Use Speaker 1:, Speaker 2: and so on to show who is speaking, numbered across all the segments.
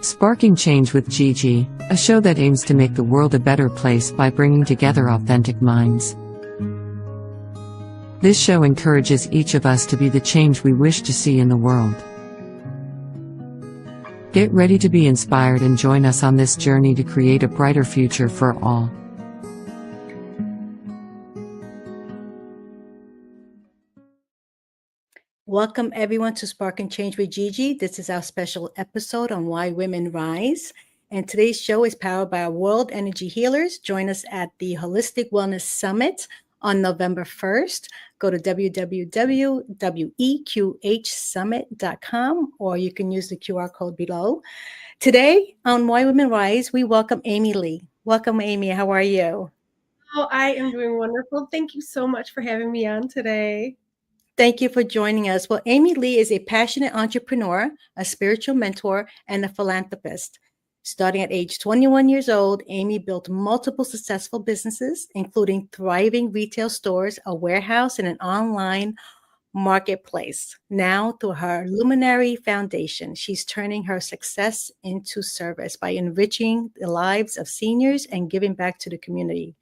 Speaker 1: Sparking Change with Gigi, a show that aims to make the world a better place by bringing together authentic minds. This show encourages each of us to be the change we wish to see in the world. Get ready to be inspired and join us on this journey to create a brighter future for all.
Speaker 2: Welcome everyone to Spark and Change with Gigi. This is our special episode on why women rise. And today's show is powered by our World Energy Healers. Join us at the Holistic Wellness Summit on November 1st. Go to www.weqhsummit.com or you can use the QR code below. Today on Why Women Rise, we welcome Amy Lee. Welcome, Amy. How are you?
Speaker 3: Oh, I am doing wonderful. Thank you so much for having me on today.
Speaker 2: Thank you for joining us. Well, Amy Lee is a passionate entrepreneur, a spiritual mentor, and a philanthropist. Starting at age 21 years old, Amy built multiple successful businesses, including thriving retail stores, a warehouse, and an online marketplace. Now, through her Luminary Foundation, she's turning her success into service by enriching the lives of seniors and giving back to the community.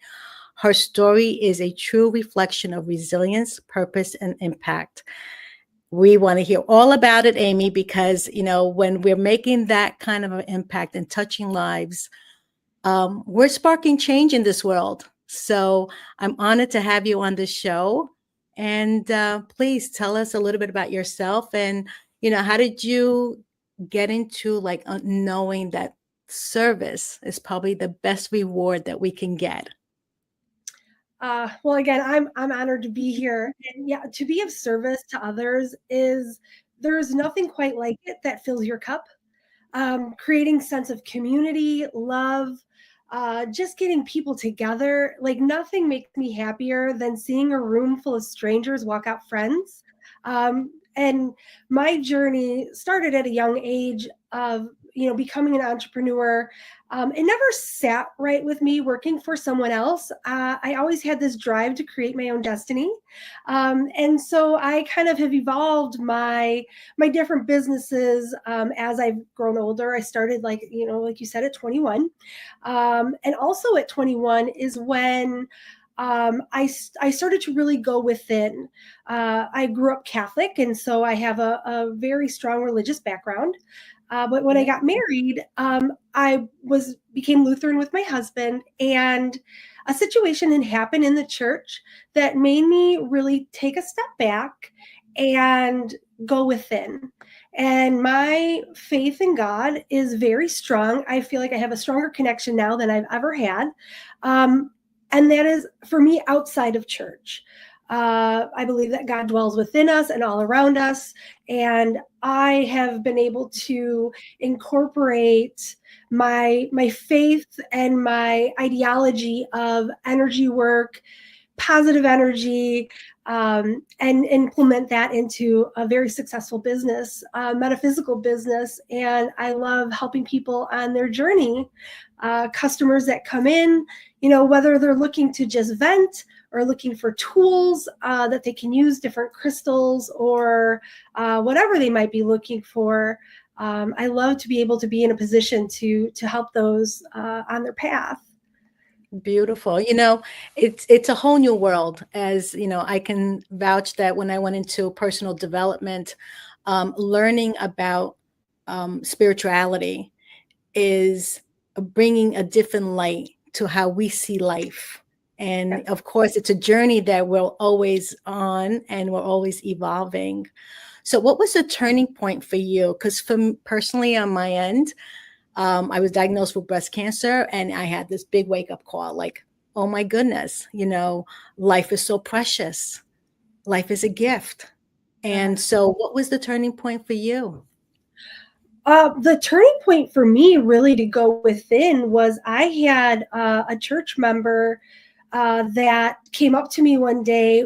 Speaker 2: Her story is a true reflection of resilience, purpose, and impact. We want to hear all about it, Amy, because, when we're making that kind of an impact and touching lives, we're sparking change in this world. So I'm honored to have you on this show. And please tell us a little bit about yourself and, how did you get into knowing that service is probably the best reward that we can get?
Speaker 3: Well, again, I'm honored to be here. And yeah, to be of service to others there's nothing quite like it that fills your cup. Creating sense of community, love, just getting people together. Like nothing makes me happier than seeing a room full of strangers walk out friends. And my journey started at a young age of, becoming an entrepreneur. It never sat right with me working for someone else. I always had this drive to create my own destiny. And so I kind of have evolved my different businesses as I've grown older. I started like you said, at 21. And also at 21 is when I started to really go within. I grew up Catholic, and so I have a very strong religious background. But when I got married, I became Lutheran with my husband, and a situation had happened in the church that made me really take a step back and go within. And my faith in God is very strong. I feel like I have a stronger connection now than I've ever had. And that is, for me, outside of church. I believe that God dwells within us and all around us. And I have been able to incorporate my faith and my ideology of energy work, positive energy, and implement that into a very successful business, metaphysical business. And I love helping people on their journey, customers that come in, whether they're looking to just vent or looking for tools that they can use, different crystals or whatever they might be looking for. I love to be able to be in a position to help those on their path.
Speaker 2: Beautiful. It's a whole new world. As I can vouch that when I went into personal development, learning about spirituality is bringing a different light to how we see life. And of course, it's a journey that we're always on and we're always evolving. So what was the turning point for you? Because personally, on my end, I was diagnosed with breast cancer and I had this big wake up call, like, oh my goodness, life is so precious. Life is a gift. And so what was the turning point for you?
Speaker 3: The turning point for me really to go within was I had a church member that came up to me one day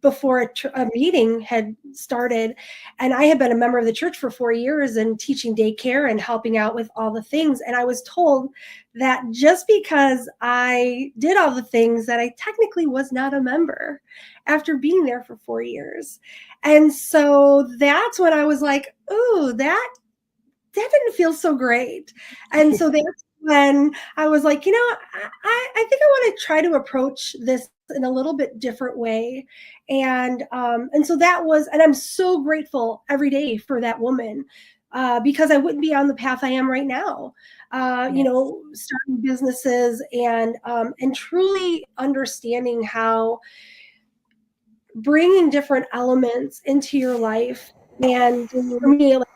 Speaker 3: before a meeting had started, and I had been a member of the church for 4 years and teaching daycare and helping out with all the things. And I was told that just because I did all the things, that I technically was not a member after being there for 4 years. And so that's when I was like, ooh, that didn't feel so great. And so that's when I was like, I think I want to try to approach this in a little bit different way. And so that was, and I'm so grateful every day for that woman, because I wouldn't be on the path I am right now.
Speaker 2: Yes.
Speaker 3: Starting businesses and truly understanding how bringing different elements into your life. And for me, like,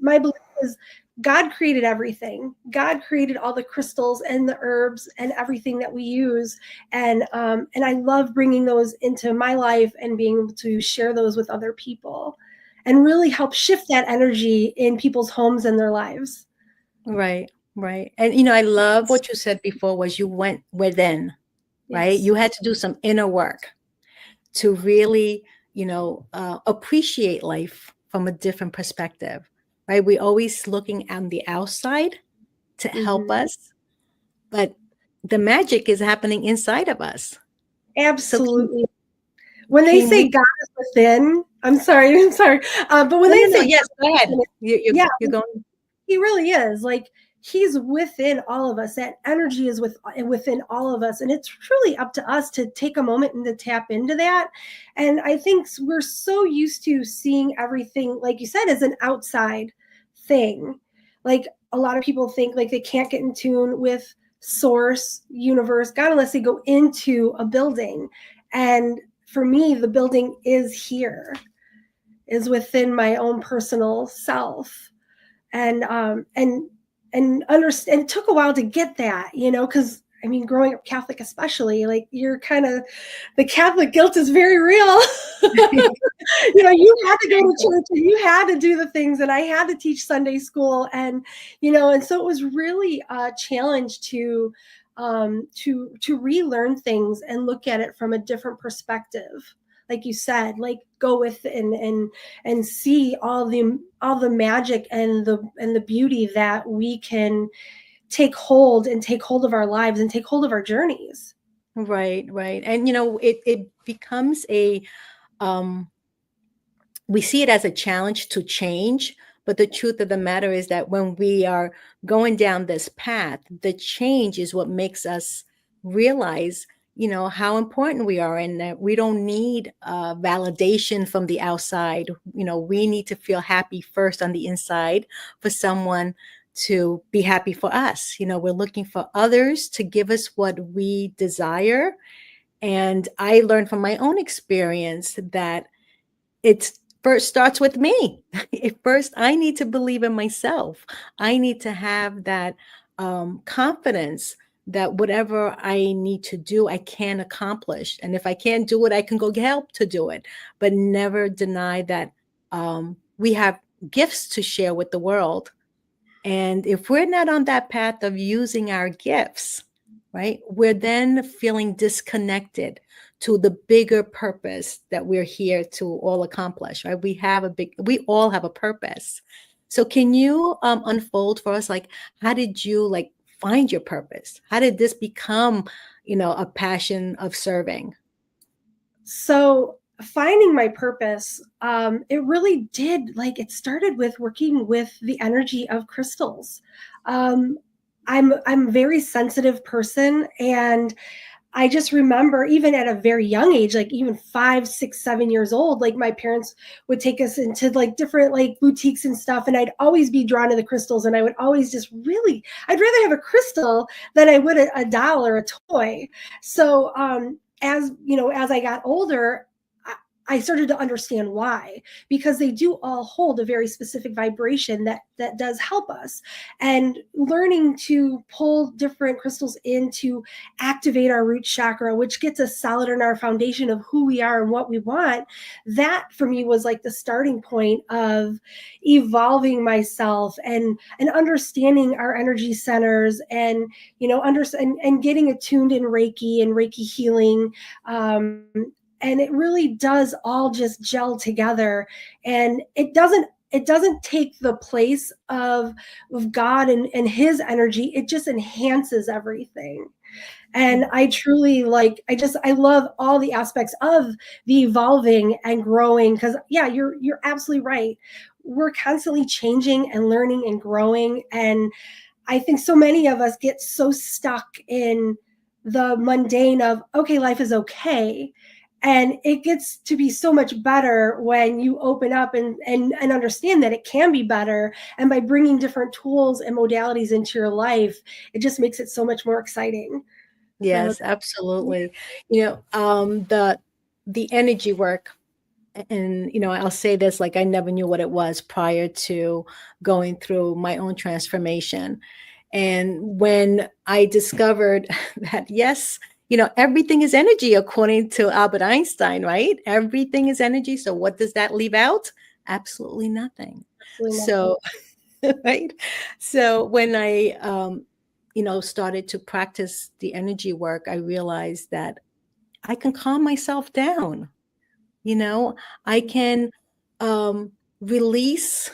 Speaker 3: my belief is God created everything. God created all the crystals and the herbs and everything that we use. And I love bringing those into my life and being able to share those with other people and really help shift that energy in people's homes and their lives.
Speaker 2: Right, right. And I love what you said before was you went within, right?
Speaker 3: Yes.
Speaker 2: You had to do some inner work to really, appreciate life from a different perspective, right? We're always looking on the outside to help us, but the magic is happening inside of us.
Speaker 3: Absolutely. When they
Speaker 2: can
Speaker 3: say
Speaker 2: we?
Speaker 3: God is within, I'm sorry, but when
Speaker 2: No,
Speaker 3: they
Speaker 2: no, no.
Speaker 3: say
Speaker 2: Yes, go ahead.
Speaker 3: yeah,
Speaker 2: You're going.
Speaker 3: He really is. Like, he's within all of us. That energy is within all of us. And it's truly up to us to take a moment and to tap into that. And I think we're so used to seeing everything, like you said, as an outside thing. Like, a lot of people think like they can't get in tune with source, universe, God, unless they go into a building. And for me, the building is here, is within my own personal self. And understand, it took a while to get that, because I mean, growing up Catholic, especially, like, you're kind of, the Catholic guilt is very real. You had to go to church and you had to do the things, and I had to teach Sunday school, and and so it was really a challenge to relearn things and look at it from a different perspective. Like you said, like, go with and see all the magic and the beauty that we can take hold of our lives and take hold of our journeys.
Speaker 2: Right, right. And it becomes we see it as a challenge to change, but the truth of the matter is that when we are going down this path, the change is what makes us realize, how important we are, and that we don't need validation from the outside. We need to feel happy first on the inside for someone to be happy for us. We're looking for others to give us what we desire. And I learned from my own experience that it first starts with me. First, I need to believe in myself. I need to have that confidence that whatever I need to do, I can accomplish. And if I can't do it, I can go get help to do it. But never deny that we have gifts to share with the world. And if we're not on that path of using our gifts, right, we're then feeling disconnected to the bigger purpose that we're here to all accomplish, right? We all have a purpose. So can you unfold for us, like, how did you find your purpose? How did this become, a passion of serving?
Speaker 3: So finding my purpose, it really did, like, it started with working with the energy of crystals. I'm a very sensitive person, and I just remember, even at a very young age, like even 5, 6, 7 years old, like, my parents would take us into like different like boutiques and stuff. And I'd always be drawn to the crystals. And I would always I'd rather have a crystal than I would a doll or a toy. So as I got older, I started to understand why, because they do all hold a very specific vibration that does help us. And learning to pull different crystals in to activate our root chakra, which gets us solid in our foundation of who we are and what we want, that for me was like the starting point of evolving myself and understanding our energy centers, and and getting attuned in Reiki and Reiki healing. and it really does all just gel together, and it doesn't take the place of God and his energy. It just enhances everything. And I truly I love all the aspects of the evolving and growing, because yeah, you're absolutely right. We're constantly changing and learning and growing. And I think so many of us get so stuck in the mundane of, okay, life is okay. And it gets to be so much better when you open up and understand that it can be better. And by bringing different tools and modalities into your life, it just makes it so much more exciting. So
Speaker 2: Yes, absolutely. The energy work, and I'll say this, like, I never knew what it was prior to going through my own transformation. And when I discovered that, yes, everything is energy, according to Albert Einstein, right? Everything is energy. So what does that leave out? Absolutely nothing.
Speaker 3: absolutely nothing.
Speaker 2: So, right. So when I, started to practice the energy work, I realized that I can calm myself down. I can release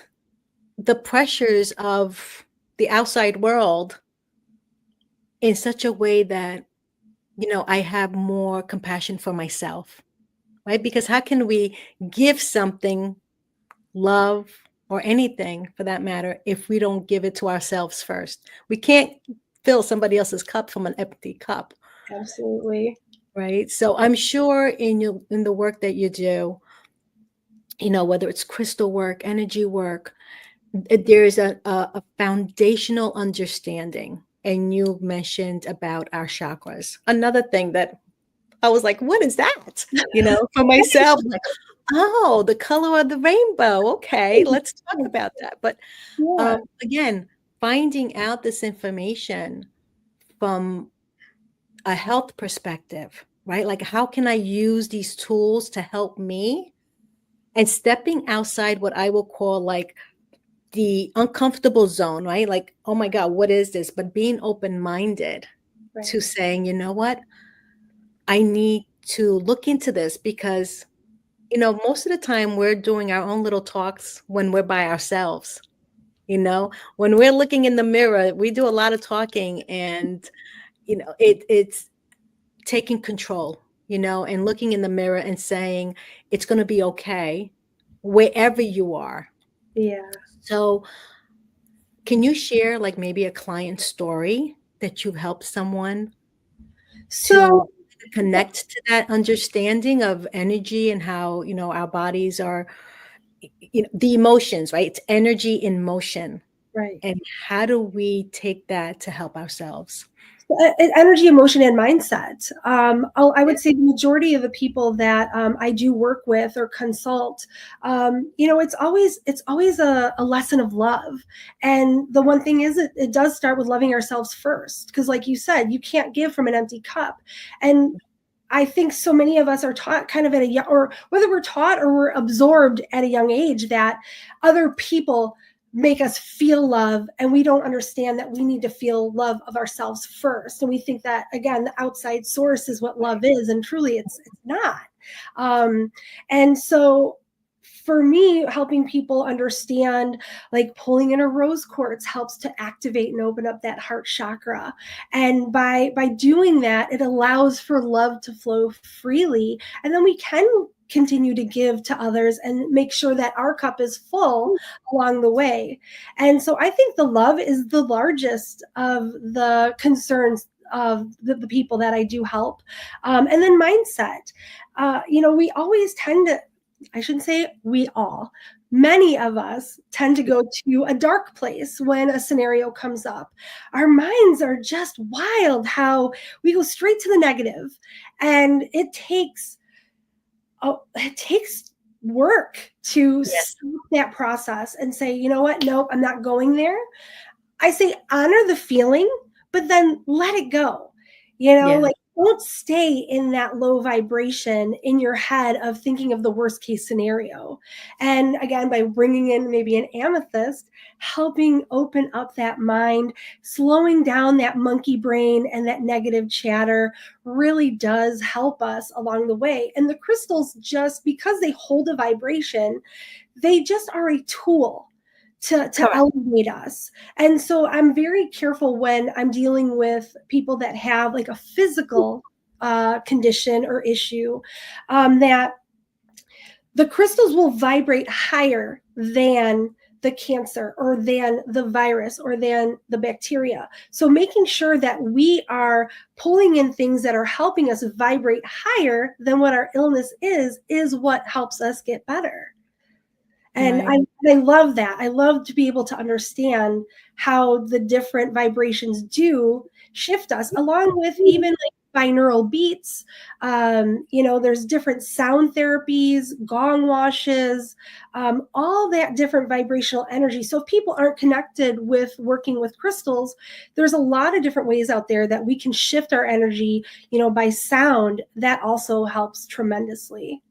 Speaker 2: the pressures of the outside world in such a way that, I have more compassion for myself, right? Because how can we give something, love, or anything for that matter, if we don't give it to ourselves first? We can't fill somebody else's cup from an empty cup,
Speaker 3: Absolutely.
Speaker 2: right? So I'm sure in the work that you do, whether it's crystal work, energy work, there's a foundational understanding. And you mentioned about our chakras. Another thing that I was like, what is that? For myself, like, oh, the color of the rainbow. Okay, let's talk about that. But
Speaker 3: Yeah.
Speaker 2: again, finding out this information from a health perspective, right? Like, how can I use these tools to help me? And stepping outside what I will call like the uncomfortable zone, right? Like, oh my God, what is this? But being open-minded
Speaker 3: Right.
Speaker 2: to saying, you know what? I need to look into this because, most of the time we're doing our own little talks when we're by ourselves. When we're looking in the mirror, we do a lot of talking, and, it's taking control, and looking in the mirror and saying, it's going to be okay wherever you are.
Speaker 3: Yeah.
Speaker 2: So can you share like maybe a client story that you've helped someone
Speaker 3: So
Speaker 2: to connect to that understanding of energy and how, our bodies are, the emotions, right? It's energy in motion.
Speaker 3: right.
Speaker 2: And how do we take that to help ourselves?
Speaker 3: Energy, emotion, and mindset. I
Speaker 2: Yeah.
Speaker 3: would say the majority of the people that I do work with or consult, it's always a lesson of love. And the one thing is, it does start with loving ourselves first, because, like you said, you can't give from an empty cup. And I think so many of us are taught kind of at a young, or whether we're taught or we're absorbed at a young age, that other people make us feel love, and we don't understand that we need to feel love of ourselves first. And we think that, again, the outside source is what love is, and truly it's not. And so for me, helping people understand, like, pulling in a rose quartz helps to activate and open up that heart chakra. And by doing that, it allows for love to flow freely, and then we can continue to give to others and make sure that our cup is full along the way. And so I think the love is the largest of the concerns of the people that I do help. And then mindset. We always tend to, I shouldn't say we all, many of us tend to go to a dark place when a scenario comes up. Our minds are just wild how we go straight to the negative. And it takes work to
Speaker 2: Yes.
Speaker 3: stop that process and say, you know what? Nope, I'm not going there. I say honor the feeling, but then let it go.
Speaker 2: Yeah.
Speaker 3: Like, don't stay in that low vibration in your head of thinking of the worst case scenario. And again, by bringing in maybe an amethyst, helping open up that mind, slowing down that monkey brain and that negative chatter really does help us along the way. And the crystals, just because they hold a vibration, they just are a tool to elevate us. And so I'm very careful when I'm dealing with people that have like a physical condition or issue, that the crystals will vibrate higher than the cancer or than the virus or than the bacteria. So making sure that we are pulling in things that are helping us vibrate higher than what our illness is what helps us get better. And
Speaker 2: Right.
Speaker 3: I love that. I love to be able to understand how the different vibrations do shift us, along with even like binaural beats. There's different sound therapies, gong washes, all that different vibrational energy. So if people aren't connected with working with crystals, there's a lot of different ways out there that we can shift our energy, by sound. That also helps tremendously.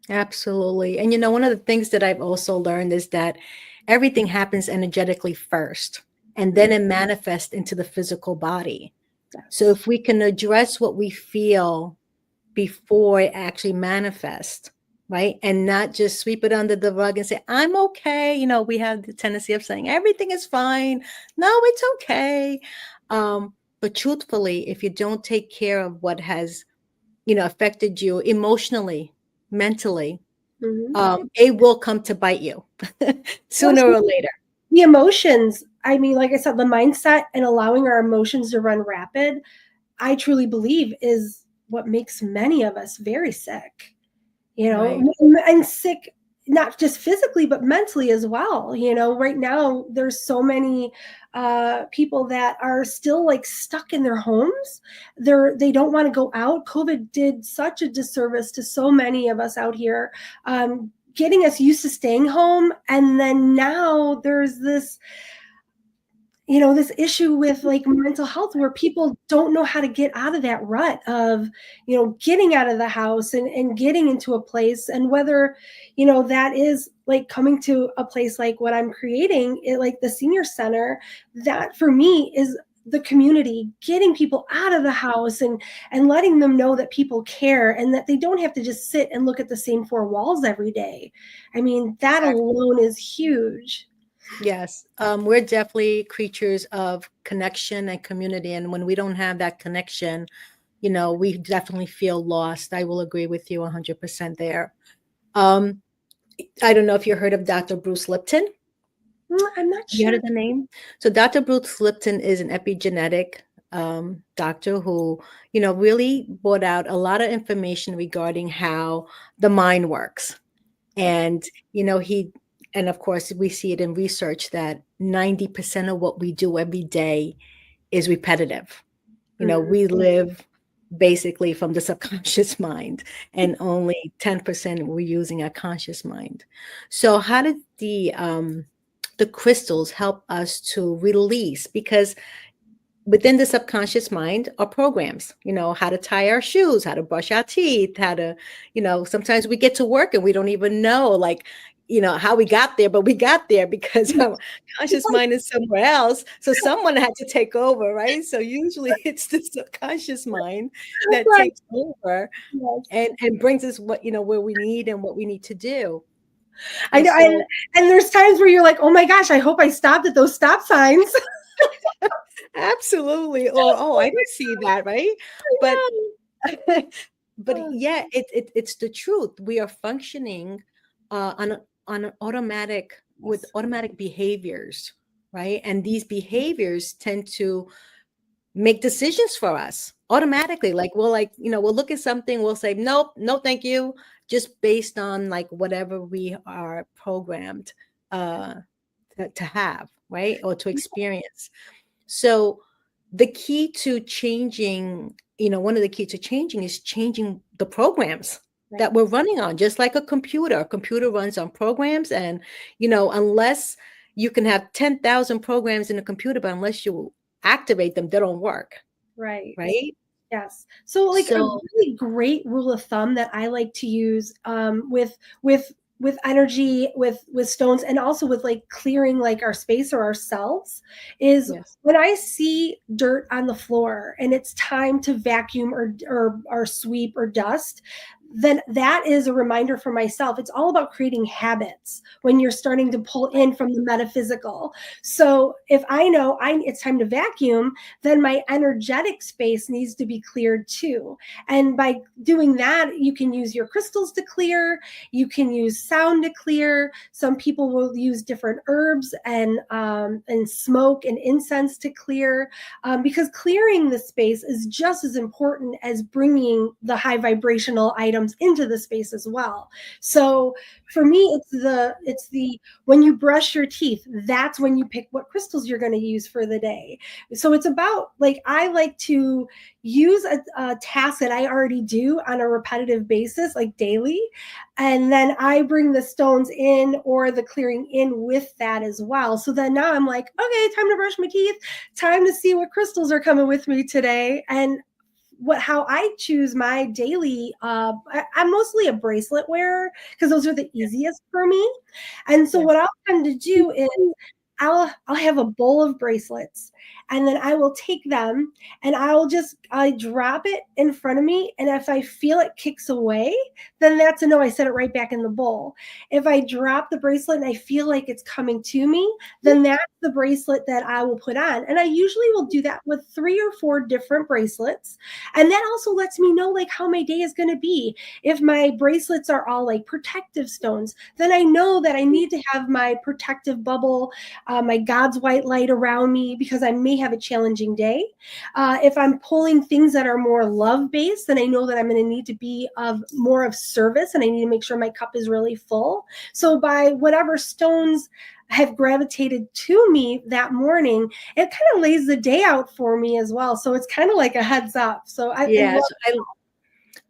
Speaker 2: Absolutely. And one of the things that I've also learned is that everything happens energetically first, and then it manifests into the physical body. So if we can address what we feel before it actually manifests, right? And not just sweep it under the rug and say, I'm okay. We have the tendency of saying everything is fine. No, it's okay. But truthfully, if you don't take care of what has, affected you emotionally, mentally, it will come to bite you sooner or later.
Speaker 3: The emotions, I mean, like I said, the mindset and allowing our emotions to run rapid, I truly believe is what makes many of us very sick,
Speaker 2: Right.
Speaker 3: and sick, not just physically, but mentally as well. Right now there's so many people that are still like stuck in their homes. They don't want to go out. COVID did such a disservice to so many of us out here, getting us used to staying home. And then now there's this issue with like mental health, where people don't know how to get out of that rut of, getting out of the house and getting into a place. And whether, that is like coming to a place like what I'm creating, like the senior center, that for me is the community, getting people out of the house and letting them know that people care and that they don't have to just sit and look at the same four walls every day. I mean, that alone is huge.
Speaker 2: Yes. We're definitely creatures of connection and community. And when we don't have that connection, we definitely feel lost. I will agree with you 100% there. I don't know if you heard of Dr. Bruce Lipton.
Speaker 3: I'm not
Speaker 2: You heard
Speaker 3: sure.
Speaker 2: of the name? So Dr. Bruce Lipton is an epigenetic doctor who, really brought out a lot of information regarding how the mind works. And, and of course, we see it in research that 90% of what we do every day is repetitive. We live basically from the subconscious mind, and only 10% we're using our conscious mind. So how did the crystals help us to release? Because within the subconscious mind are programs, how to tie our shoes, how to brush our teeth, how to, sometimes we get to work and we don't even know, like, how we got there, but we got there because our conscious mind is somewhere else. So someone had to take over, right? So usually it's the subconscious mind that takes over and brings us what, where we need and what we need to do.
Speaker 3: I know, and there's times where you're like, oh my gosh, I hope I stopped at those stop signs.
Speaker 2: Absolutely. Or, oh, I didn't see that, right? But but yeah, it's the truth. We are functioning on an automatic, with automatic behaviors, right? And these behaviors tend to make decisions for us automatically. Like we'll look at something, we'll say, nope, no, thank you, just based on like whatever we are programmed to have, right? Or to experience. So the key to changing, one of the key to changing is changing the programs that we're running on, just like a computer. A computer runs on programs, and, unless you can have 10,000 programs in a computer, but unless you activate them, they don't work.
Speaker 3: Right.
Speaker 2: Right.
Speaker 3: Yes. So like a
Speaker 2: So,
Speaker 3: really great rule of thumb that I like to use with energy, with stones, and also with like clearing like our space or ourselves is
Speaker 2: yes.
Speaker 3: when I see dirt on the floor and it's time to vacuum or sweep or dust, then that is a reminder for myself. It's all about creating habits when you're starting to pull in from the metaphysical. So if I know it's time to vacuum, then my energetic space needs to be cleared too. And by doing that, you can use your crystals to clear, you can use sound to clear. Some people will use different herbs and smoke and incense to clear, because clearing the space is just as important as bringing the high vibrational items into the space as well. So for me, it's the when you brush your teeth, that's when you pick what crystals you're going to use for the day. So it's about like I like to use a task that I already do on a repetitive basis, like daily, and then I bring the stones in or the clearing in with that as well. So then now I'm like, okay, time to brush my teeth, time to see what crystals are coming with me today. And how I choose my daily, I'm mostly a bracelet wearer because those are the easiest for me. And so
Speaker 2: Yes.
Speaker 3: what I'll tend to do is I'll have a bowl of bracelets, and then I will take them and I drop it in front of me, and if I feel it kicks away, then that's a no. I set it right back in the bowl. If I drop the bracelet and I feel like it's coming to me, then that's the bracelet that I will put on. And I usually will do that with 3 or 4 different bracelets. And that also lets me know like how my day is going to be. If my bracelets are all like protective stones, then I know that I need to have my protective bubble, my God's white light around me because I may have a challenging day. If I'm pulling things that are more love based, then I know that I'm going to need to be of more of service, and I need to make sure my cup is really full. So by whatever stones have gravitated to me that morning, it kind of lays the day out for me as well. So it's kind of like a heads up. So I
Speaker 2: Yes,
Speaker 3: love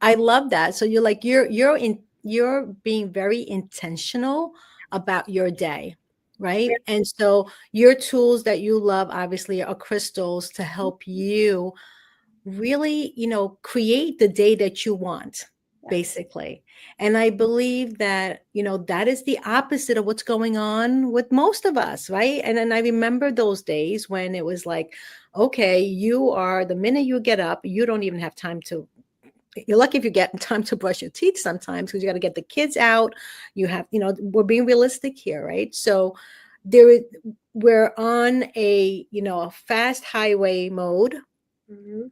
Speaker 2: I love that. So you're being very intentional about your day, right? And so your tools that you love obviously are crystals to help you really, create the day that you want, basically. And I believe that, that is the opposite of what's going on with most of us, right? And then I remember those days when it was like, okay, the minute you get up, you don't even have time to you're lucky if you get time to brush your teeth sometimes because you got to get the kids out. You have, we're being realistic here, right? So we're on a fast highway mode,
Speaker 3: Mhm.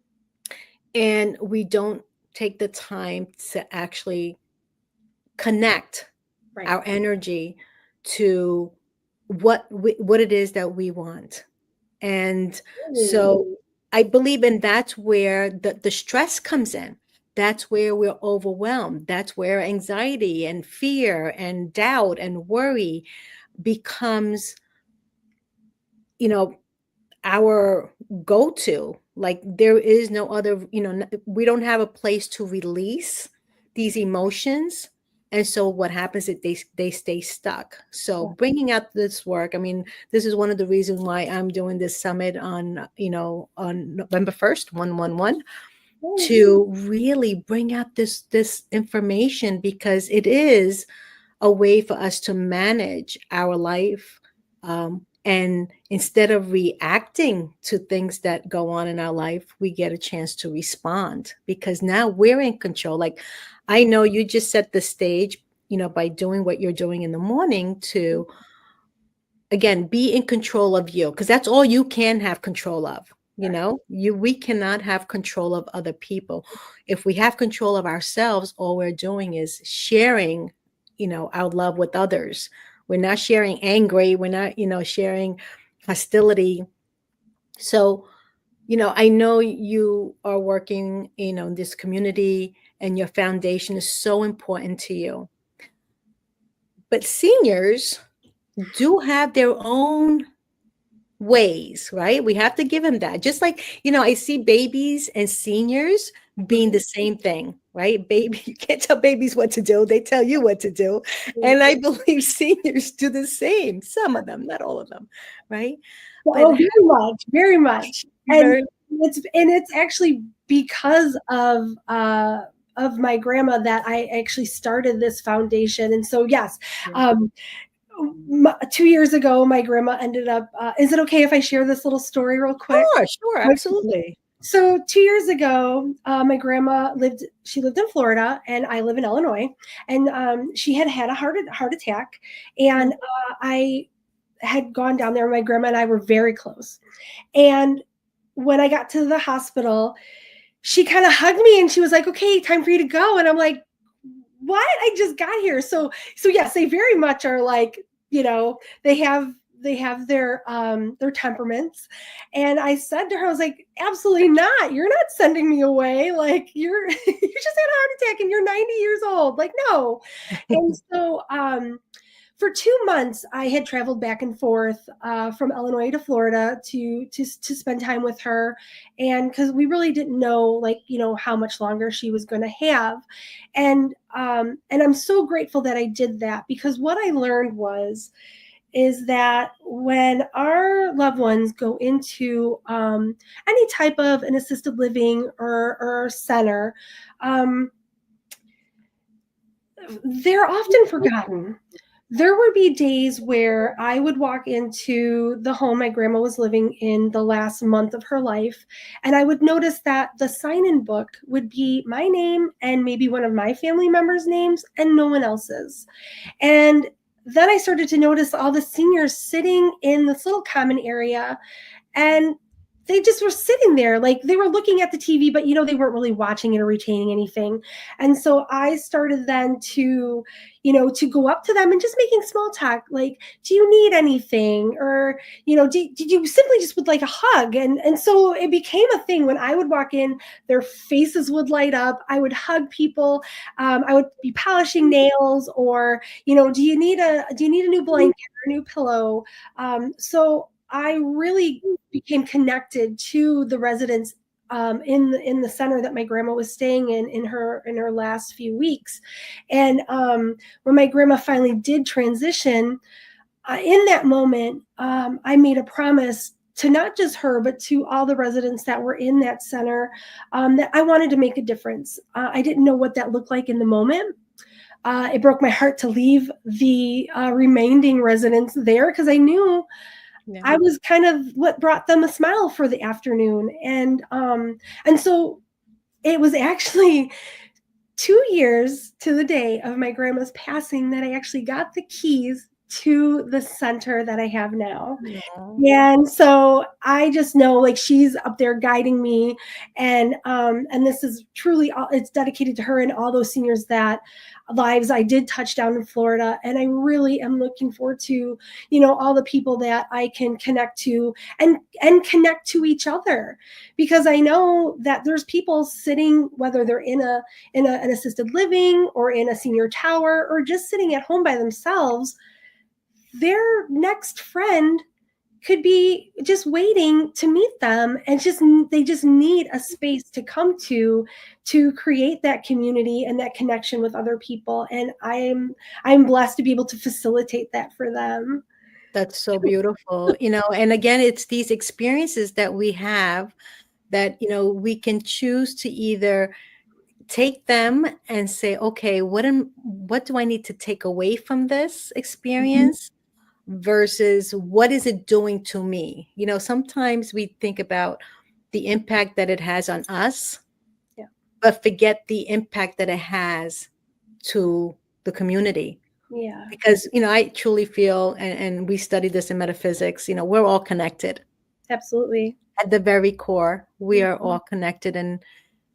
Speaker 2: and we don't take the time to actually connect
Speaker 3: Right.
Speaker 2: our energy to what it is that we want. And so I believe, and that's where the stress comes in. That's where we're overwhelmed. That's where anxiety and fear and doubt and worry becomes, our go-to. Like there is no other, we don't have a place to release these emotions. And so what happens is they stay stuck. So bringing out this work, I mean, this is one of the reasons why I'm doing this summit on November 1st, 111, to really bring out this information, because it is a way for us to manage our life. And instead of reacting to things that go on in our life, we get a chance to respond, because now we're in control. Like, I know you just set the stage, by doing what you're doing in the morning to, again, be in control of you, because that's all you can have control of. We cannot have control of other people. If we have control of ourselves, all we're doing is sharing, our love with others. We're not sharing angry. We're not, sharing hostility. So, I know you are working, in this community, and your foundation is so important to you. But seniors do have their own ways, right? We have to give them that. Just like, I see babies and seniors being the same thing, right? Baby, you can't tell babies what to do. They tell you what to do. And I believe seniors do the same. Some of them, not all of them, right?
Speaker 3: Oh, very much, very much. And
Speaker 2: Very.
Speaker 3: It's actually because of my grandma that I actually started this foundation. And so yes,
Speaker 2: Yeah.
Speaker 3: 2 years ago, my grandma ended up. Is it okay if I share this little story real quick?
Speaker 2: Sure, sure, absolutely.
Speaker 3: So 2 years ago, my grandma lived. She lived in Florida, and I live in Illinois. And she had a heart attack, and I had gone down there. My grandma and I were very close. And when I got to the hospital, she kind of hugged me and she was like, "Okay, time for you to go." And I'm like, "What? I just got here." So yes, they very much are like, they have their temperaments. And I said to her, I was like, "Absolutely not. You're not sending me away. Like, you're you just had a heart attack and you're 90 years old. Like, no." And so for 2 months, I had traveled back and forth from Illinois to Florida to spend time with her, and because we really didn't know, like, how much longer she was going to have, and I'm so grateful that I did that, because what I learned is that when our loved ones go into any type of an assisted living or center, um, they're often forgotten. There would be days where I would walk into the home my grandma was living in the last month of her life, and I would notice that the sign-in book would be my name and maybe one of my family members' names and no one else's. And then I started to notice all the seniors sitting in this little common area, and they just were sitting there, like they were looking at the TV, but they weren't really watching it or retaining anything. And so I started then to go up to them and just making small talk, like, "Do you need anything?" Or, did you simply just would like a hug? And so it became a thing. When I would walk in, their faces would light up. I would hug people. I would be polishing nails, or, do you need a new blanket or a new pillow? So I really became connected to the residents in the center that my grandma was staying in her last few weeks. And when my grandma finally did transition, in that moment, I made a promise to not just her, but to all the residents that were in that center, that I wanted to make a difference. I didn't know what that looked like in the moment. It broke my heart to leave the remaining residents there, because I knew
Speaker 2: Yeah.
Speaker 3: I was kind of what brought them a smile for the afternoon. And so it was actually 2 years to the day of my grandma's passing that I actually got the keys to the center that I have now.
Speaker 2: No.
Speaker 3: And so I just know, like, she's up there guiding me, and this is truly it's dedicated to her and all those seniors that lives I did touch down in Florida. And I really am looking forward to, all the people that I can connect to, and connect to each other, because I know that there's people sitting, whether they're in an assisted living or in a senior tower or just sitting at home by themselves. Their next friend could be just waiting to meet them, and they just need a space to come to create that community and that connection with other people. And I'm blessed to be able to facilitate that for them.
Speaker 2: That's so beautiful. And again, it's these experiences that we have that, we can choose to either take them and say, okay, what do I need to take away from this
Speaker 3: Mhm.
Speaker 2: experience versus what is it doing to me? Sometimes we think about the impact that it has on us,
Speaker 3: Yeah.
Speaker 2: but forget the impact that it has to the community.
Speaker 3: Yeah,
Speaker 2: Because, I truly feel, and we study this in metaphysics, we're all connected.
Speaker 3: absolutely.
Speaker 2: At the very core, we are
Speaker 3: Mhm.
Speaker 2: all connected. And,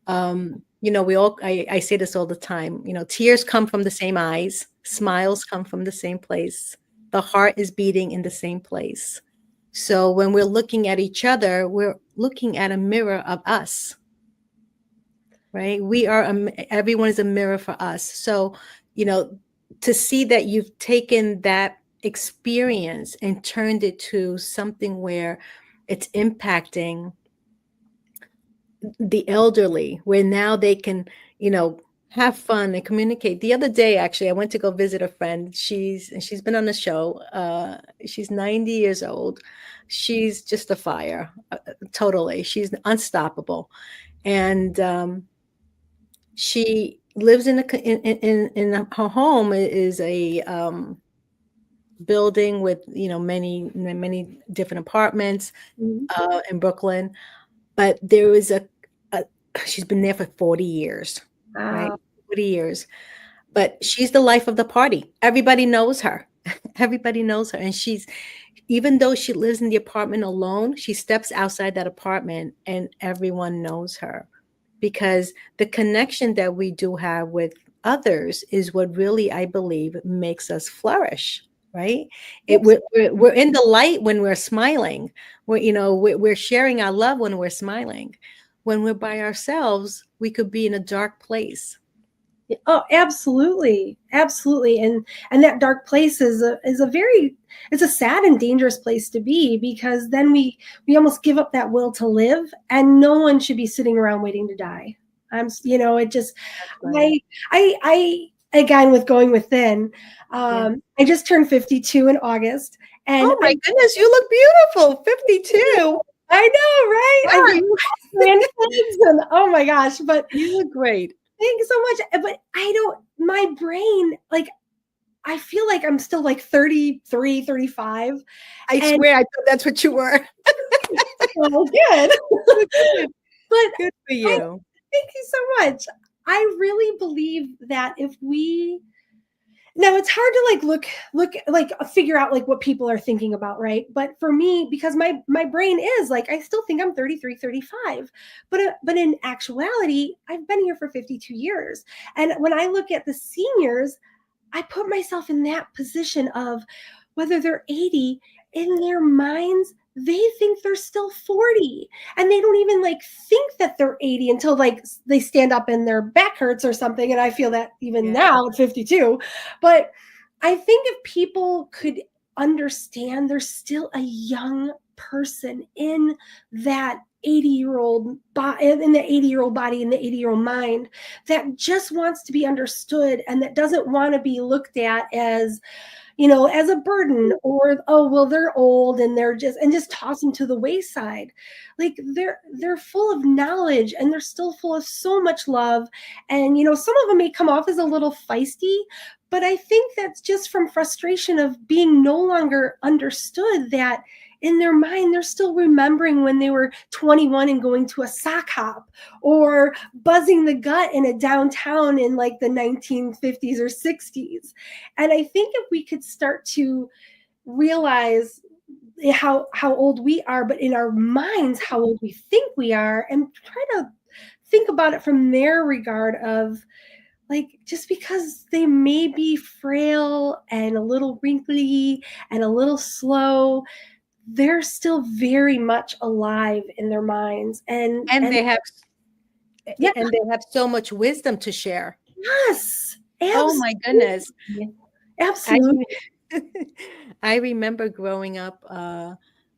Speaker 2: I say this all the time, tears come from the same eyes, smiles come from the same place. The heart is beating in the same place. So when we're looking at each other, we're looking at a mirror of us, right? Everyone is a mirror for us. So, to see that you've taken that experience and turned it to something where it's impacting the elderly, where now they can, have fun and communicate. The other day, actually, I went to go visit a friend. She's been on the show. She's 90 years old. She's just a fire, totally. She's unstoppable, and she lives in in her home is a building with many different apartments
Speaker 3: Mhm.
Speaker 2: in Brooklyn. But there is a she's been there for 40 years, right?
Speaker 3: Wow.
Speaker 2: 40 years. But she's the life of the party. Everybody knows her. Everybody knows her. And even though she lives in the apartment alone, she steps outside that apartment and everyone knows her, because the connection that we do have with others is what really, I believe, makes us flourish, right?
Speaker 3: Yes.
Speaker 2: We're in the light when we're smiling. We're sharing our love when we're smiling. When we're by ourselves, we could be in a dark place.
Speaker 3: Oh, absolutely. Absolutely. And that dark place it's a sad and dangerous place to be, because then we almost give up that will to live, and no one should be sitting around waiting to die. It just,
Speaker 2: That's right.
Speaker 3: I again, with going within,
Speaker 2: Yeah.
Speaker 3: I just turned 52 in August, and
Speaker 2: Oh my goodness, you look beautiful. 52.
Speaker 3: I know, right?
Speaker 2: Wow,
Speaker 3: I've got grandkids and oh my gosh, but
Speaker 2: you look great.
Speaker 3: thank you so much. But my brain, like, I feel like I'm still like 33, 35.
Speaker 2: I
Speaker 3: And
Speaker 2: swear I thought that's what you were.
Speaker 3: well, good.
Speaker 2: Good.
Speaker 3: But
Speaker 2: Good for you.
Speaker 3: thank you so much. I really believe that if we now it's hard to look like figure out like what people are thinking about, right? But for me, because my brain is like, I still think I'm 33, 35. But in actuality, I've been here for 52 years. And when I look at the seniors, I put myself in that position of whether they're 80, in their minds, they think they're still 40. And they don't even like think that they're 80 until like they stand up and their back hurts or something. And I feel that even
Speaker 2: Yeah.
Speaker 3: now at 52. But I think if people could understand there's still a young person in that 80-year-old in the 80-year-old body, in the 80-year-old mind, that just wants to be understood and that doesn't want to be looked at as, as a burden, or, oh, well, they're old and just toss them to the wayside. Like they're full of knowledge and they're still full of so much love. And, some of them may come off as a little feisty, but I think that's just from frustration of being no longer understood, that in their mind, they're still remembering when they were 21 and going to a sock hop or buzzing the gut in a downtown in like the 1950s or 60s. And I think if we could start to realize how old we are, but in our minds, how old we think we are, and try to think about it from their regard of, like, just because they may be frail and a little wrinkly and a little slow, they're still very much alive in their minds. And
Speaker 2: And they have
Speaker 3: yeah,
Speaker 2: so much wisdom to share.
Speaker 3: yes,
Speaker 2: Oh my goodness.
Speaker 3: absolutely.
Speaker 2: I remember growing up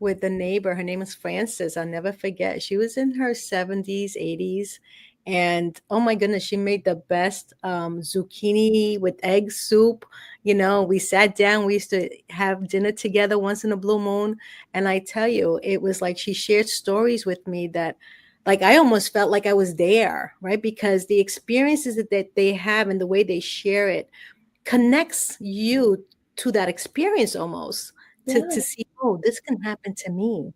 Speaker 2: with a neighbor. Her name was Frances. I'll never forget. She was in her 70s, 80s. And oh my goodness, she made the best zucchini with egg soup. We sat down. We used to have dinner together once in a blue moon. And I tell you, it was like she shared stories with me that, like, I almost felt like I was there, right? Because the experiences that they have and the way they share it connects you to that experience almost,
Speaker 3: Yeah.
Speaker 2: to see, oh, this can happen to me,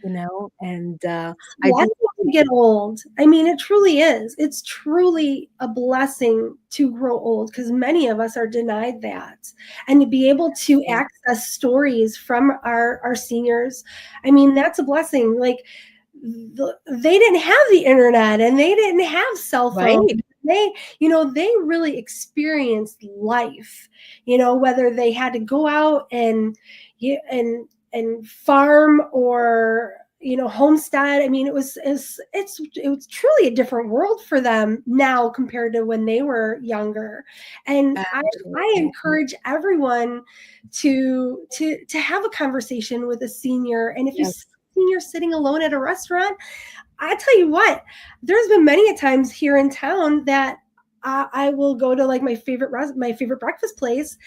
Speaker 2: and I do.
Speaker 3: Blessing to get old. I mean, it truly is. It's truly a blessing to grow old, because many of us are denied that. And to be able to access stories from our seniors, I mean, that's a blessing. Like, they didn't have the internet and they didn't have cell phones.
Speaker 2: Right.
Speaker 3: They really experienced life, whether they had to go out and farm or, homestead. I mean, it was truly a different world for them now compared to when they were younger. And I
Speaker 2: Absolutely.
Speaker 3: encourage everyone to have a conversation with a senior. And if you
Speaker 2: Yes.
Speaker 3: see a senior sitting alone at a restaurant, I tell you what, there's been many a times here in town that I will go to like my favorite breakfast place,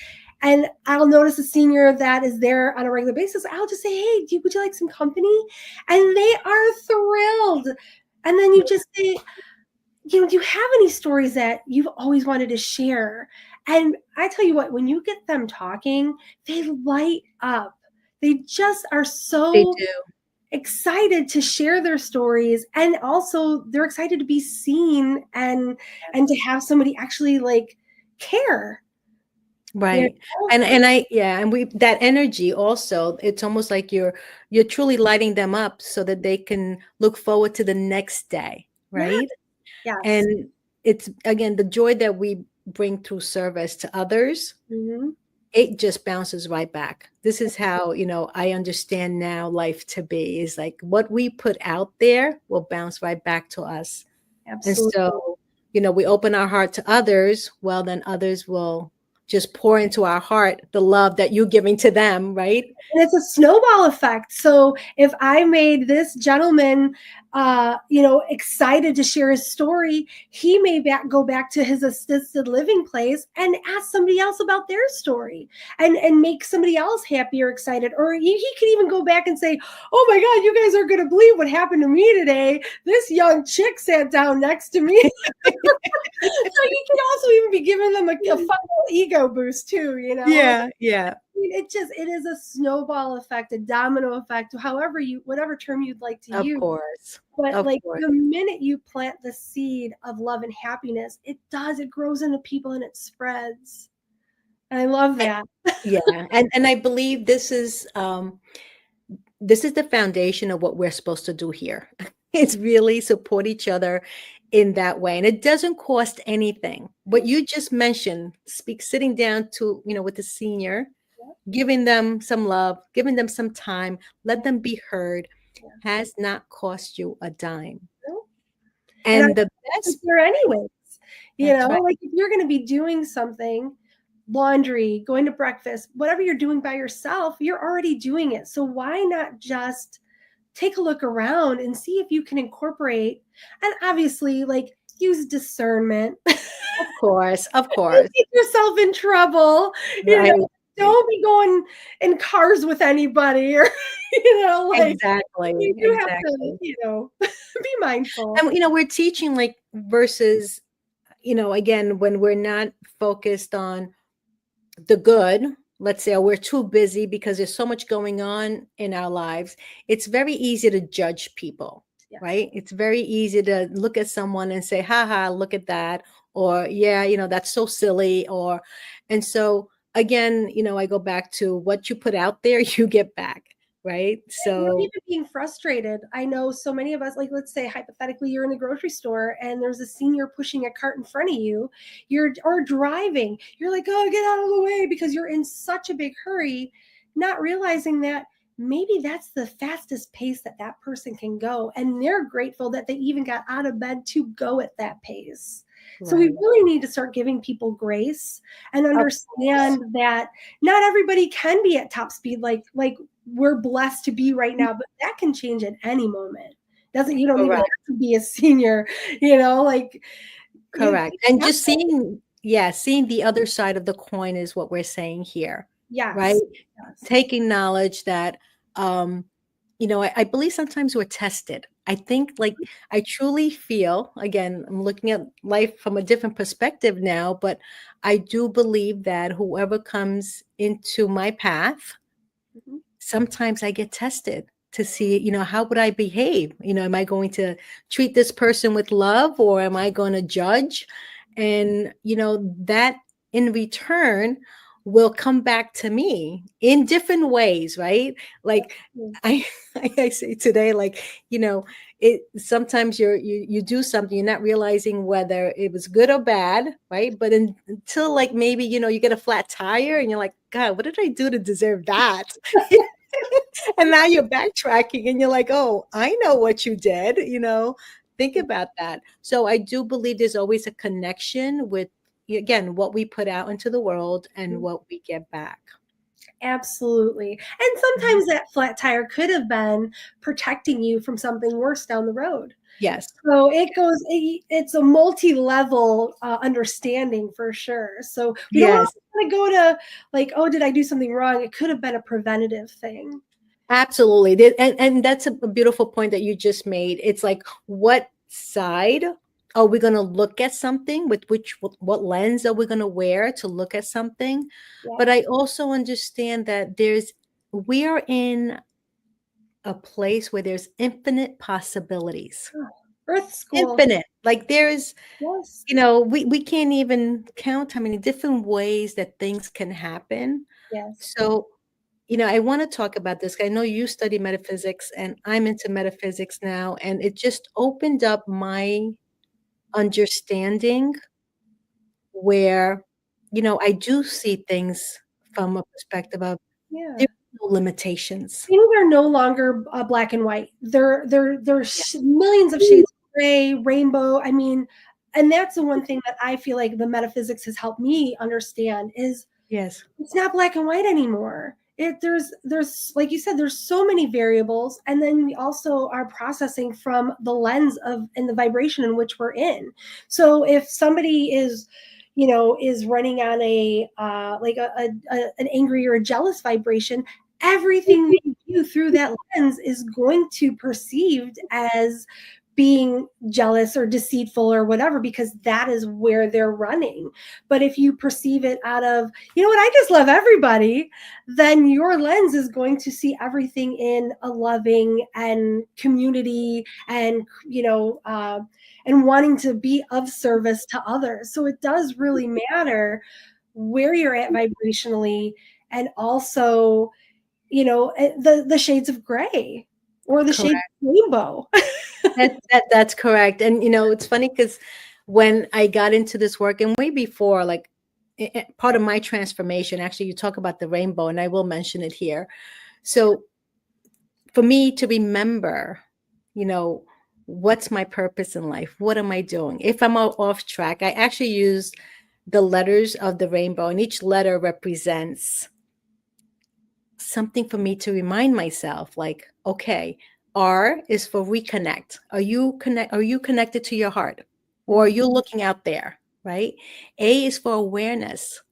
Speaker 3: and I'll notice a senior that is there on a regular basis. I'll just say, hey, would you like some company? And they are thrilled. And then you just say, do you have any stories that you've always wanted to share? And I tell you what, when you get them talking, they light up. They just are
Speaker 2: They
Speaker 3: so
Speaker 2: do.
Speaker 3: excited to share their stories, and also they're excited to be seen and to have somebody actually like care.
Speaker 2: Right. And we that energy also, it's almost like you're truly lighting them up so that they can look forward to the next day,
Speaker 3: Yeah.
Speaker 2: right?
Speaker 3: Yes.
Speaker 2: And it's again the joy that we bring through service to others,
Speaker 3: Mm-hmm.
Speaker 2: it just bounces right back. This is how, I understand now life to be is like what we put out there will bounce right back to us. And
Speaker 3: Absolutely.
Speaker 2: so, we open our heart to others, well, then others will just pour into our heart the love that you're giving to them, right?
Speaker 3: And it's a snowball effect. So if I made this gentleman, excited to share his story, he may go back to his assisted living place and ask somebody else about their story, and make somebody else happy or excited. Or he could even go back and say, "Oh my God, you guys are going to believe what happened to me today. This young chick sat down next to me." So you can also even be giving them a fun little ego boost too.
Speaker 2: Yeah, yeah.
Speaker 3: It is a snowball effect, a domino effect, whatever term you'd like to
Speaker 2: Of
Speaker 3: use.
Speaker 2: course.
Speaker 3: But
Speaker 2: Of
Speaker 3: like
Speaker 2: course.
Speaker 3: the minute you plant the seed of love and happiness, it grows into people and it spreads. And I love that.
Speaker 2: Yeah. And I believe this is the foundation of what we're supposed to do here. It's really support each other in that way. And it doesn't cost anything. What you just mentioned, sitting down to, with the senior, giving them some love, giving them some time, let them be heard, has not cost you a dime.
Speaker 3: And I
Speaker 2: And the
Speaker 3: think
Speaker 2: best
Speaker 3: there anyways.
Speaker 2: That's right.
Speaker 3: Like if you're going to be doing something, laundry, going to breakfast, whatever you're doing by yourself, you're already doing it. So why not just take a look around and see if you can incorporate, and obviously like use discernment.
Speaker 2: Of course, of
Speaker 3: Don't
Speaker 2: course.
Speaker 3: get yourself in trouble.
Speaker 2: Right.
Speaker 3: Don't be going in cars with anybody, or like
Speaker 2: Exactly.
Speaker 3: you do have to,
Speaker 2: Exactly.
Speaker 3: be mindful.
Speaker 2: And we're teaching like versus, again, when we're not focused on the good, let's say, or we're too busy because there's so much going on in our lives, it's very easy to judge people,
Speaker 3: Yes.
Speaker 2: right? It's very easy to look at someone and say, haha, look at that. Or, yeah, that's so silly. And so again, I go back to what you put out there, you get back, right?
Speaker 3: Or
Speaker 2: So,
Speaker 3: even being frustrated. I know so many of us, like let's say hypothetically you're in the grocery store and there's a senior pushing a cart in front of you, or driving, you're like, oh, get out of the way because you're in such a big hurry, not realizing that maybe that's the fastest pace that person can go, and they're grateful that they even got out of bed to go at that pace. So we
Speaker 2: right.
Speaker 3: really need to start giving people grace and
Speaker 2: Of
Speaker 3: understand that not everybody can be at top speed like we're blessed to be right now, but that can change at any moment. You don't even
Speaker 2: Correct.
Speaker 3: have to be a senior, like
Speaker 2: Correct. And just seeing the other side of the coin is what we're saying here, right?
Speaker 3: yes. Yes.
Speaker 2: Taking knowledge that, I believe sometimes we're tested. I think, like, I truly feel, again, I'm looking at life from a different perspective now, but I do believe that whoever comes into my path,
Speaker 3: Mhm.
Speaker 2: sometimes I get tested to see, how would I behave? Am I going to treat this person with love, or am I going to judge? And, that in return will come back to me in different ways, right? Like I, I say today, like, it sometimes you do something, you're not realizing whether it was good or bad, right? But until like maybe, you get a flat tire and you're like, God, what did I do to deserve that? And now you're backtracking and you're like, oh, I know what you did, think about that. So I do believe there's always a connection with, again, what we put out into the world and what we get back.
Speaker 3: Absolutely. And sometimes that flat tire could have been protecting you from something worse down the road.
Speaker 2: Yes.
Speaker 3: So it's a multi-level understanding for sure. So we don't
Speaker 2: Yes.
Speaker 3: always want to go to like, oh, did I do something wrong? It could have been a preventative thing.
Speaker 2: Absolutely. And that's a beautiful point that you just made. It's like, what side are we going to look at something with what lens are we going to wear to look at something?
Speaker 3: Yeah.
Speaker 2: But I also understand that we are in a place where there's infinite possibilities.
Speaker 3: Oh, Earth School.
Speaker 2: Infinite. Like there's,
Speaker 3: Yes.
Speaker 2: we can't even count how many different ways that things can happen.
Speaker 3: Yes.
Speaker 2: So, I want to talk about this. I know you study metaphysics and I'm into metaphysics now, and it just opened up my understanding where, I do see things from a perspective of
Speaker 3: Yeah.
Speaker 2: there's no limitations.
Speaker 3: Things are no longer black and white.
Speaker 2: Yeah.
Speaker 3: There's millions of shades of gray, rainbow. I mean, and that's the one thing that I feel like the metaphysics has helped me understand is
Speaker 2: Yes.
Speaker 3: it's not black and white anymore. There's like you said, there's so many variables, and then we also are processing from the lens of and the vibration in which we're in. So if somebody is running on a like an angry or a jealous vibration, everything they view through that lens is going to perceived as being jealous or deceitful or whatever, because that is where they're running. But if you perceive it out of, you know what, I just love everybody, then your lens is going to see everything in a loving and community and, and wanting to be of service to others. So it does really matter where you're at vibrationally, and also, the shades of gray or the shades
Speaker 2: Correct.
Speaker 3: of rainbow.
Speaker 2: That's correct. And it's funny because when I got into this work and way before, like part of my transformation, actually, you talk about the rainbow, and I will mention it here. So for me to remember, what's my purpose in life? What am I doing? If I'm off track, I actually use the letters of the rainbow, and each letter represents something for me to remind myself, like, okay, R is for reconnect. Are you connected to your heart, or are you looking out there, right? A is for awareness.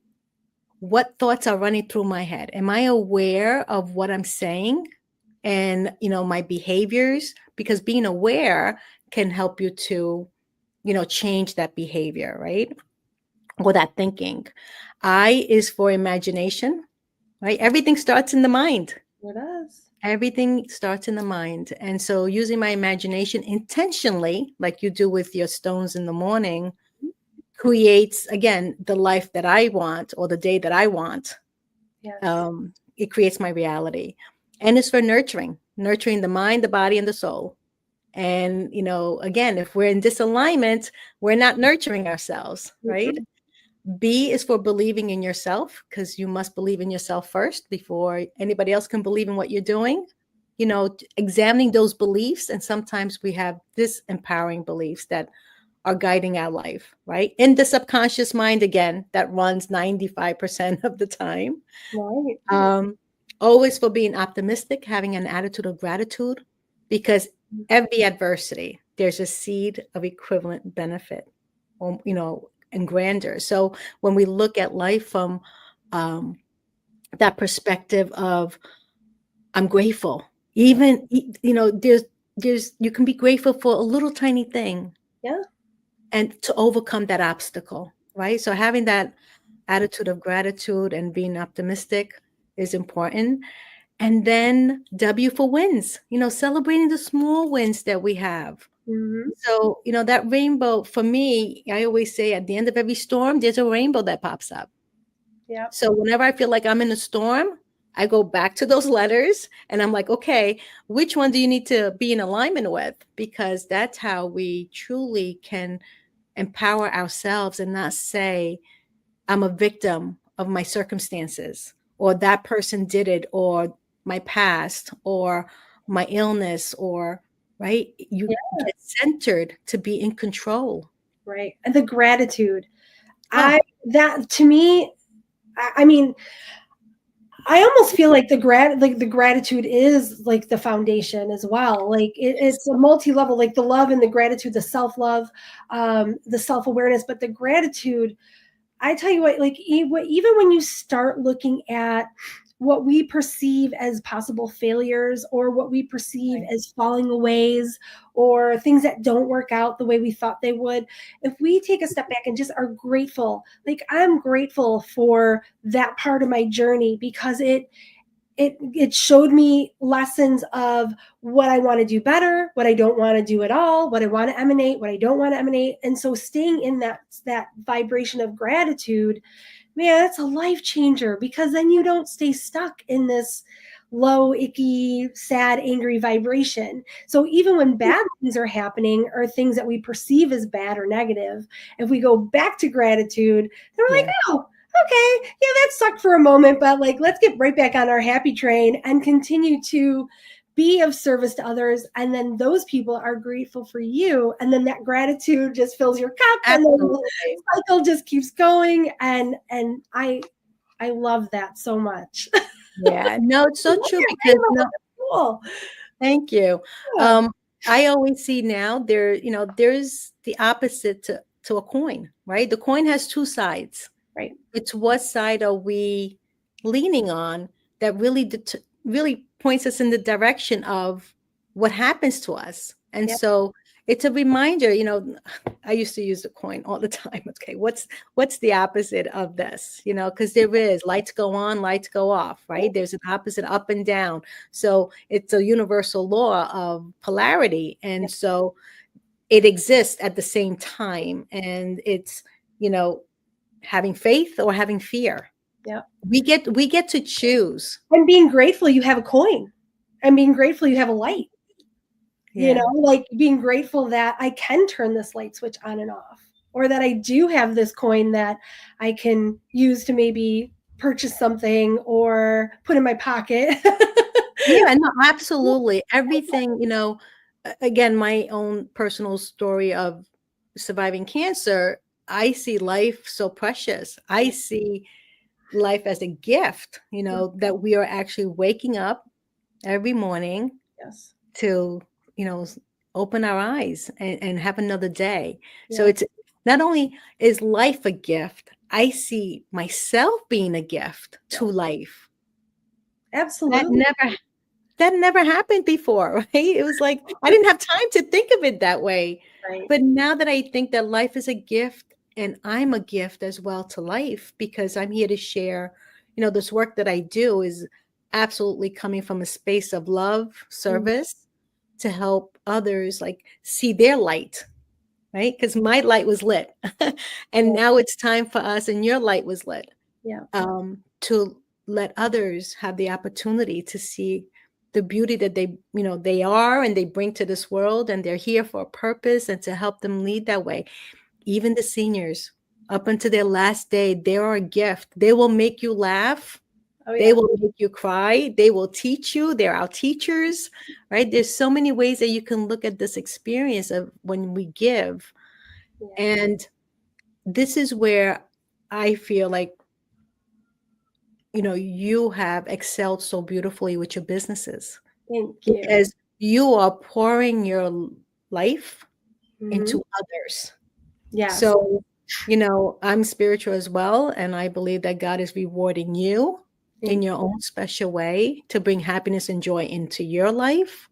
Speaker 2: What thoughts are running through my head? Am I aware of what I'm saying and, my behaviors? Because being aware can help you to, change that behavior, right? Or that thinking. I is for imagination, right? Everything starts in the mind.
Speaker 3: It is.
Speaker 2: Everything starts in the mind. And so using my imagination intentionally, like you do with your stones in the morning, creates, again, the life that I want or the day that I want.
Speaker 3: Yes.
Speaker 2: It creates my reality. And it's for nurturing the mind, the body, and the soul. And, again, if we're in disalignment, we're not nurturing ourselves, right?
Speaker 3: Mhm.
Speaker 2: B is for believing in yourself, because you must believe in yourself first before anybody else can believe in what you're doing. Examining those beliefs. And sometimes we have disempowering beliefs that are guiding our life, right? In the subconscious mind, again, that runs 95% of the time.
Speaker 3: Right.
Speaker 2: Always for being optimistic, having an attitude of gratitude, because every adversity, there's a seed of equivalent benefit, or, and grandeur. So when we look at life from that perspective of, I'm grateful, even, there's, you can be grateful for a little tiny thing,
Speaker 3: Yeah.
Speaker 2: and to overcome that obstacle, right? So having that attitude of gratitude and being optimistic is important. And then W for wins, celebrating the small wins that we have.
Speaker 3: Mm-hmm.
Speaker 2: So, that rainbow, for me, I always say at the end of every storm, there's a rainbow that pops up.
Speaker 3: Yeah.
Speaker 2: So whenever I feel like I'm in a storm, I go back to those letters and I'm like, okay, which one do you need to be in alignment with? Because that's how we truly can empower ourselves and not say, I'm a victim of my circumstances, or that person did it, or my past, or my illness, or, right? You
Speaker 3: Yeah.
Speaker 2: get centered to be in control.
Speaker 3: Right. And the gratitude.
Speaker 2: Oh,
Speaker 3: That to me, I mean, I almost feel like the gratitude is like the foundation as well. Like it's a multi-level, like the love and the gratitude, the self-love, the self-awareness, but the gratitude, I tell you what, like even when you start looking at what we perceive as possible failures or what we perceive as falling aways or things that don't work out the way we thought they would, if we take a step back and just are grateful, like I'm grateful for that part of my journey because it showed me lessons of what I want to do better, what I don't want to do at all, what I want to emanate, what I don't want to emanate. And so staying in that vibration of gratitude, man, that's a life changer because then you don't stay stuck in this low, icky, sad, angry vibration. So even when bad things are happening or things that we perceive as bad or negative, if we go back to gratitude, then we're like, oh, okay, yeah, that sucked for a moment, but like, let's get right back on our happy train and continue to be of service to others. And then those people are grateful for you. And then that gratitude just fills your cup.
Speaker 2: Absolutely.
Speaker 3: And then the cycle just keeps going. And I love that so much.
Speaker 2: Yeah, no, it's so true because
Speaker 3: Cool.
Speaker 2: thank you.
Speaker 3: Yeah.
Speaker 2: I always see now there's the opposite to a coin, right? The coin has two sides.
Speaker 3: Right.
Speaker 2: It's what side are we leaning on that really points us in the direction of what happens to us. And
Speaker 3: Yep.
Speaker 2: so it's a reminder, I used to use the coin all the time. Okay, what's the opposite of this? Because there is lights go on, lights go off, right? There's an opposite up and down. So it's a universal law of polarity. And so it exists at the same time. And it's, having faith or having fear.
Speaker 3: Yeah.
Speaker 2: We get to choose.
Speaker 3: And being grateful you have a coin. And being grateful you have a light.
Speaker 2: Yeah.
Speaker 3: Like being grateful that I can turn this light switch on and off, or that I do have this coin that I can use to maybe purchase something or put in my pocket.
Speaker 2: Yeah, no, absolutely. Everything, again, my own personal story of surviving cancer, I see life so precious. I see life as a gift, that we are actually waking up every morning
Speaker 3: Yes.
Speaker 2: to, open our eyes and have another day.
Speaker 3: Yeah.
Speaker 2: So it's not only is life a gift, I see myself being a gift to life.
Speaker 3: Absolutely.
Speaker 2: That never happened before, right? It was like, I didn't have time to think of it that way.
Speaker 3: Right.
Speaker 2: But now that I think that life is a gift and I'm a gift as well to life, because I'm here to share, this work that I do is absolutely coming from a space of love, service, to help others like see their light, right? Because my light was lit. And now it's time for us, and your light was lit.
Speaker 3: Yeah.
Speaker 2: To let others have the opportunity to see the beauty that they are and they bring to this world, and they're here for a purpose, and to help them lead that way. Even the seniors, up until their last day, they are a gift. They will make you laugh. Oh, yeah. They will make you cry. They will teach you. They're our teachers, right? There's so many ways that you can look at this experience of when we give. Yeah. And this is where I feel like, you have excelled so beautifully with your businesses.
Speaker 3: Thank you.
Speaker 2: Because you are pouring your life into others. Yeah. So, I'm spiritual as well. And I believe that God is rewarding you in your own special way to bring happiness and joy into your life,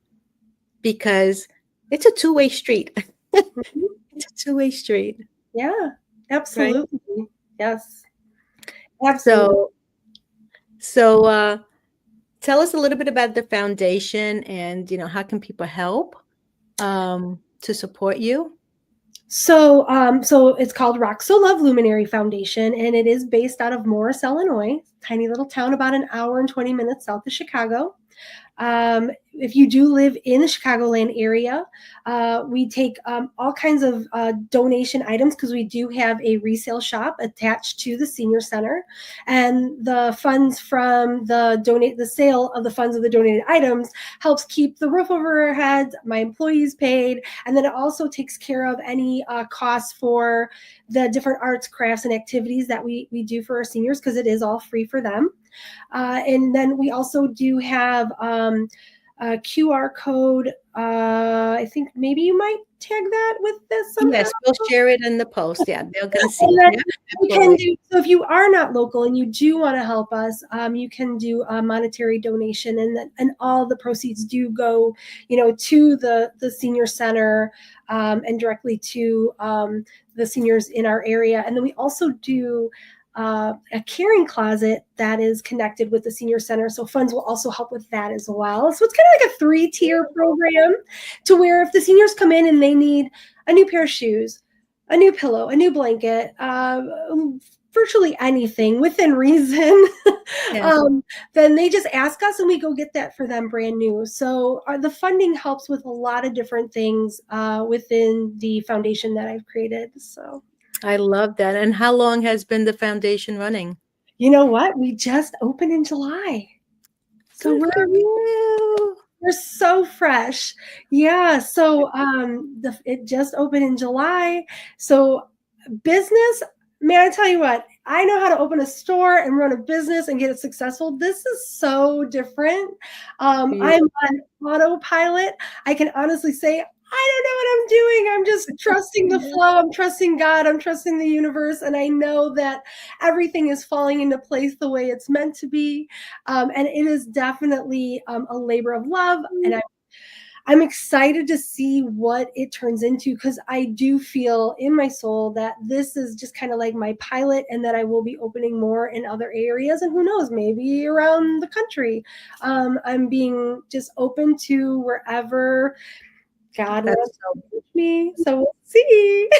Speaker 2: because it's a two-way street. It's a two-way street.
Speaker 3: Yeah, absolutely. Right? Yes. Absolutely.
Speaker 2: So tell us a little bit about the foundation and, how can people help to support you?
Speaker 3: So it's called Rock So Love Luminary Foundation, and it is based out of Morris, Illinois, tiny little town about an hour and 20 minutes south of Chicago. If you do live in the Chicagoland area, we take all kinds of donation items because we do have a resale shop attached to the senior center, and the funds from the sale of the funds of the donated items helps keep the roof over our heads, my employees paid, and then it also takes care of any costs for the different arts, crafts, and activities that we do for our seniors because it is all free for them. And then we also do have a QR code. I think maybe you might tag that with this somehow.
Speaker 2: Yes, we'll share it in the post. Yeah, they're going to see
Speaker 3: And
Speaker 2: it.
Speaker 3: you can do, so if you are not local and you do want to help us, you can do a monetary donation, and all the proceeds do go, to the senior center and directly to the seniors in our area. And then we also do a caring closet that is connected with the senior center. So funds will also help with that as well. So it's kind of like a 3-tier program to where if the seniors come in and they need a new pair of shoes, a new pillow, a new blanket, virtually anything within reason,
Speaker 2: Yeah.
Speaker 3: then they just ask us and we go get that for them brand new. So the funding helps with a lot of different things within the foundation that I've created. So
Speaker 2: I love that. And how long has been the foundation running?
Speaker 3: you know what? We just opened in July. So
Speaker 2: Good for you.
Speaker 3: we're so fresh. Yeah. So it just opened in July. So business, man, I tell you what, I know how to open a store and run a business and get it successful. This is so different. I'm on autopilot. I can honestly say, I don't know what I'm doing. I'm just trusting the flow. I'm trusting God. I'm trusting the universe. And I know that everything is falling into place the way it's meant to be. And it is definitely a labor of love. And I'm excited to see what it turns into because I do feel in my soul that this is just kind of like my pilot and that I will be opening more in other areas. And who knows, maybe around the country. I'm being just open to wherever God wants to teach me. So we'll see.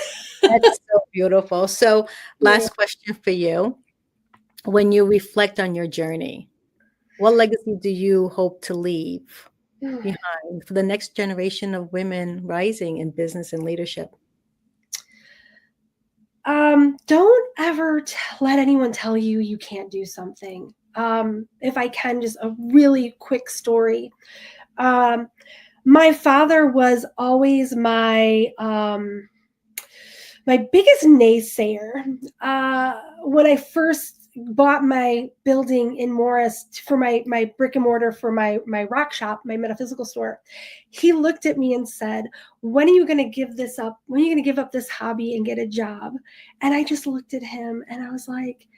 Speaker 2: That's so beautiful. So last question for you. When you reflect on your journey, what legacy do you hope to leave behind for the next generation of women rising in business and leadership?
Speaker 3: Don't ever let anyone tell you you can't do something. If I can, just a really quick story. My father was always my biggest naysayer. When I first bought my building in Morris for my brick and mortar for my rock shop, my metaphysical store, he looked at me and said, when are you going to give this up? When are you going to give up this hobby and get a job? And I just looked at him and I was like,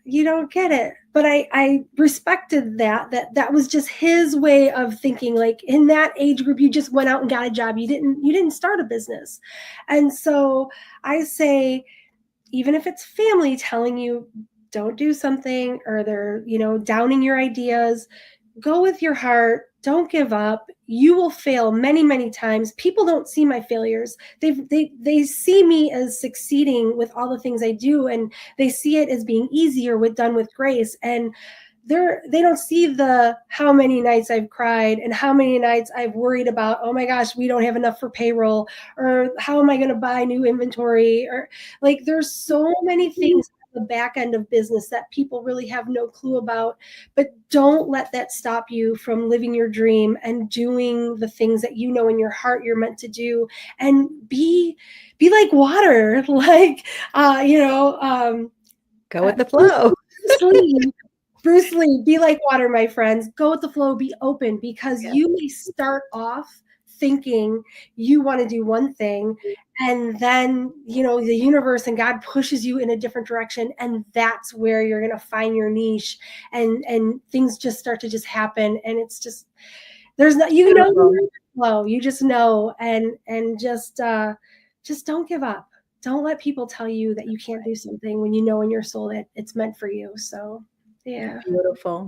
Speaker 3: you don't get it. But I respected that was just his way of thinking. Like in that age group, you just went out and got a job. You didn't start a business. And so I say, even if it's family telling you don't do something or they're, downing your ideas, go with your heart. Don't give up. You will fail many, many times. People don't see my failures. They see me as succeeding with all the things I do, and they see it as being easier done with grace. And they don't see the how many nights I've cried and how many nights I've worried about, oh my gosh, we don't have enough for payroll, or how am I going to buy new inventory, or like there's so many things the back end of business that people really have no clue about. But don't let that stop you from living your dream and doing the things that you know in your heart you're meant to do, and be like water. Like
Speaker 2: Go with the flow.
Speaker 3: Bruce Lee, be like water, my friends. Go with the flow, be open, because you may start off thinking you want to do one thing, and then the universe and God pushes you in a different direction, and that's where you're going to find your niche, and things just start to just happen, and it's just there's not flow. You just know, and just don't give up. Don't let people tell you that you can't do something when you know in your soul that it's meant for you. So yeah.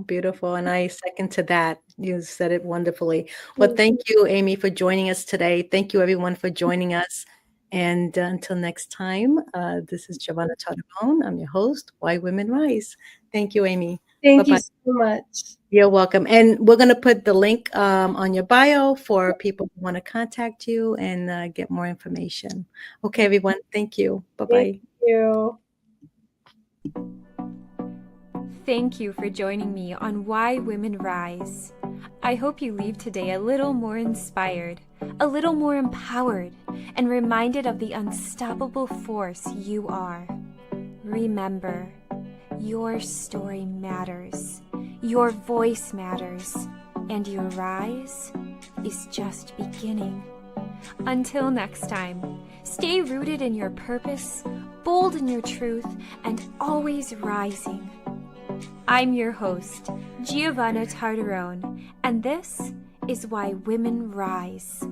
Speaker 2: Beautiful. And I second to that. You said it wonderfully. Well, thank you, Amy, for joining us today. Thank you, everyone, for joining us. And until next time, this is Giovanna Tarabone. I'm your host, Why Women Rise. Thank you, Amy.
Speaker 3: Thank you
Speaker 2: Bye-bye.
Speaker 3: so much.
Speaker 2: You're welcome. And we're going to put the link on your bio for people who want to contact you and get more information. Okay, everyone. Thank you. Bye-bye.
Speaker 3: Thank you.
Speaker 4: Thank you for joining me on Why Women Rise. I hope you leave today a little more inspired, a little more empowered, and reminded of the unstoppable force you are. Remember, your story matters, your voice matters, and your rise is just beginning. Until next time, stay rooted in your purpose, bold in your truth, and always rising. I'm your host, Giovanna Tartarone, and this is Why Women Rise.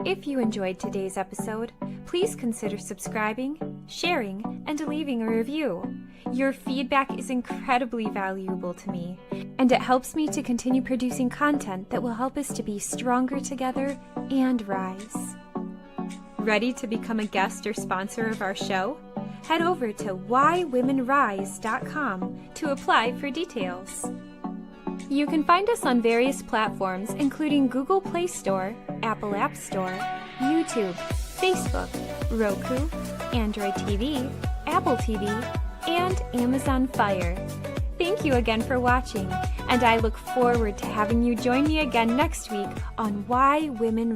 Speaker 4: If you enjoyed today's episode, please consider subscribing, sharing, and leaving a review. Your feedback is incredibly valuable to me, and it helps me to continue producing content that will help us to be stronger together and rise. Ready to become a guest or sponsor of our show? Head over to whywomenrise.com to apply for details. You can find us on various platforms including Google Play Store, Apple App Store, YouTube, Facebook, Roku, Android TV, Apple TV, and Amazon Fire. Thank you again for watching, and I look forward to having you join me again next week on Why Women